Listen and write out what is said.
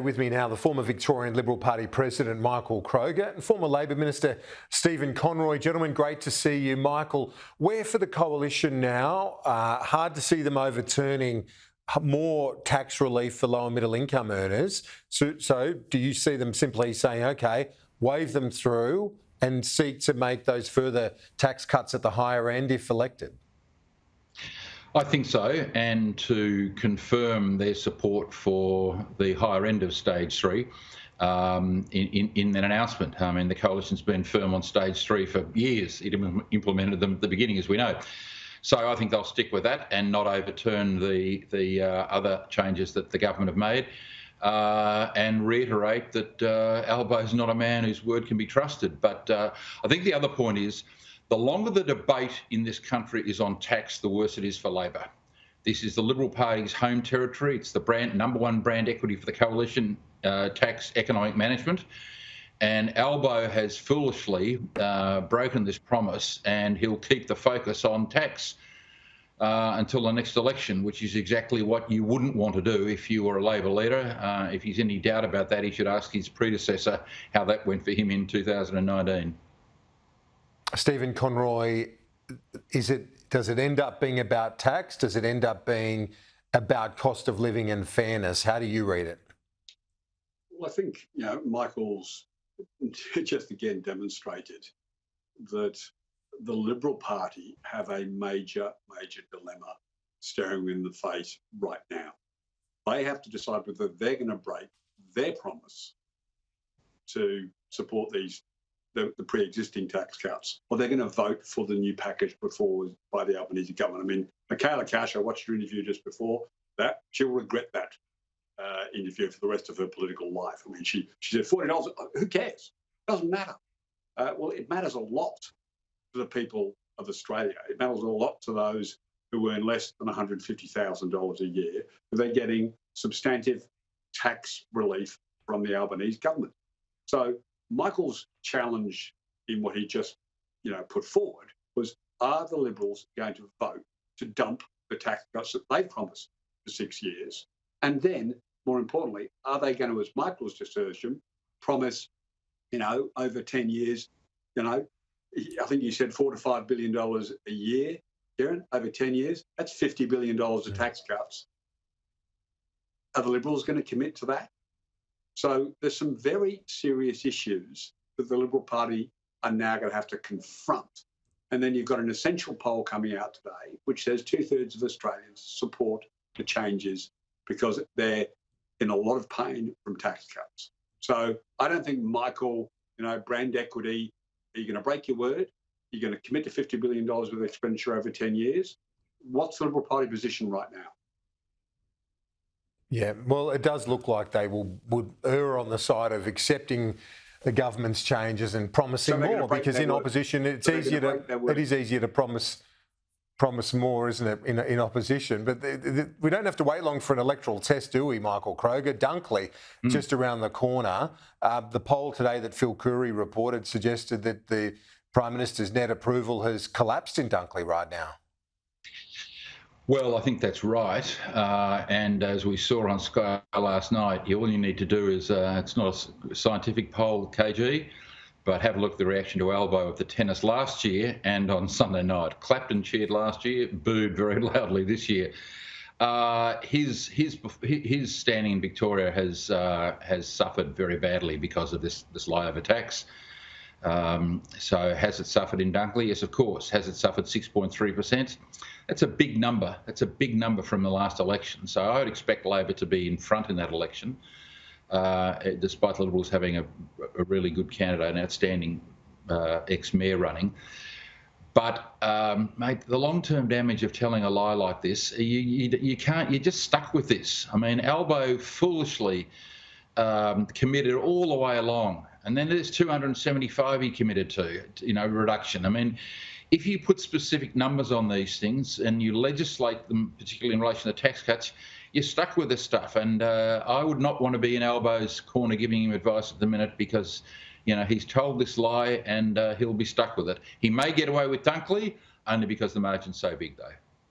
With me now, the former Victorian Liberal Party President Michael Kroger and former Labor Minister Stephen Conroy. Gentlemen, great to see you. Michael, where for the coalition now? Hard to see them overturning more tax relief for low and middle income earners. So do you see them simply saying, OK, wave them through and seek to make those further tax cuts at the higher end if elected? I think so, and to confirm their support for the higher end of stage 3 in an announcement. I mean, the coalition's been firm on stage 3 for years. It implemented them at the beginning, as we know. So I think they'll stick with that and not overturn the other changes that the government have made, and reiterate that Albo's not a man whose word can be trusted. But I think the other point is, the longer the debate in this country is on tax, the worse it is for Labor. This is the Liberal Party's home territory. It's the number one brand equity for the coalition, tax economic management. And Albo has foolishly broken this promise, and he'll keep the focus on tax until the next election, which is exactly what you wouldn't want to do if you were a Labor leader. If he's any doubt about that, he should ask his predecessor how that went for him in 2019. Stephen Conroy, does it end up being about tax? Does it end up being about cost of living and fairness? How do you read it? Well, I think, Michael's just again demonstrated that the Liberal Party have a major dilemma staring them in the face right now. They have to decide whether they're going to break their promise to support the pre-existing tax cuts, or they're going to vote for the new package put forward by the Albanese government. I mean, Michaela Cash, I watched her interview just before that. She'll regret that interview for the rest of her political life. I mean, she said $40, who cares? It doesn't matter. Well, it matters a lot to the people of Australia. It matters a lot to those who earn less than $150,000 a year, who they're getting substantive tax relief from the Albanese government. So Michael's challenge in what he just, put forward was, are the Liberals going to vote to dump the tax cuts that they've promised for 6 years? And then, more importantly, are they going to, as Michael's just urged them, promise, over 10 years, I think you said $4 to $5 billion a year, Kieran, over 10 years, that's $50 billion of tax cuts. Are the Liberals going to commit to that? So there's some very serious issues that the Liberal Party are now going to have to confront. And then you've got an essential poll coming out today, which says 2/3 of Australians support the changes because they're in a lot of pain from tax cuts. So I don't think Michael, brand equity, are you going to break your word? You're going to commit to $50 billion with expenditure over 10 years? What's the Liberal Party position right now? Yeah, well, it does look like they would err on the side of accepting the government's changes and promising more, because in opposition it is easier to promise more, isn't it, in opposition? But we don't have to wait long for an electoral test, do we, Michael Kroger? Dunkley, just around the corner. The poll today that Phil Coorey reported suggested that the Prime Minister's net approval has collapsed in Dunkley right now. Well, I think that's right. And as we saw on Sky last night, all you need to do is, it's not a scientific poll, KG, but have a look at the reaction to Albo at the tennis last year and on Sunday night. Clapton cheered last year, booed very loudly this year. His standing in Victoria has suffered very badly because of this layover tax. So has it suffered in Dunkley? Yes, of course. Has it suffered 6.3%? That's a big number. That's a big number from the last election. So I would expect Labor to be in front in that election, despite the Liberals having a really good candidate, an outstanding ex-mayor running. But, mate, the long-term damage of telling a lie like this, you can't. You're just stuck with this. I mean, Albo foolishly committed all the way along. And then there's 275 he committed to, reduction. I mean, if you put specific numbers on these things and you legislate them, particularly in relation to tax cuts, you're stuck with this stuff. And I would not want to be in Albo's corner giving him advice at the minute, because, he's told this lie and he'll be stuck with it. He may get away with Dunkley, only because the margin's so big, though.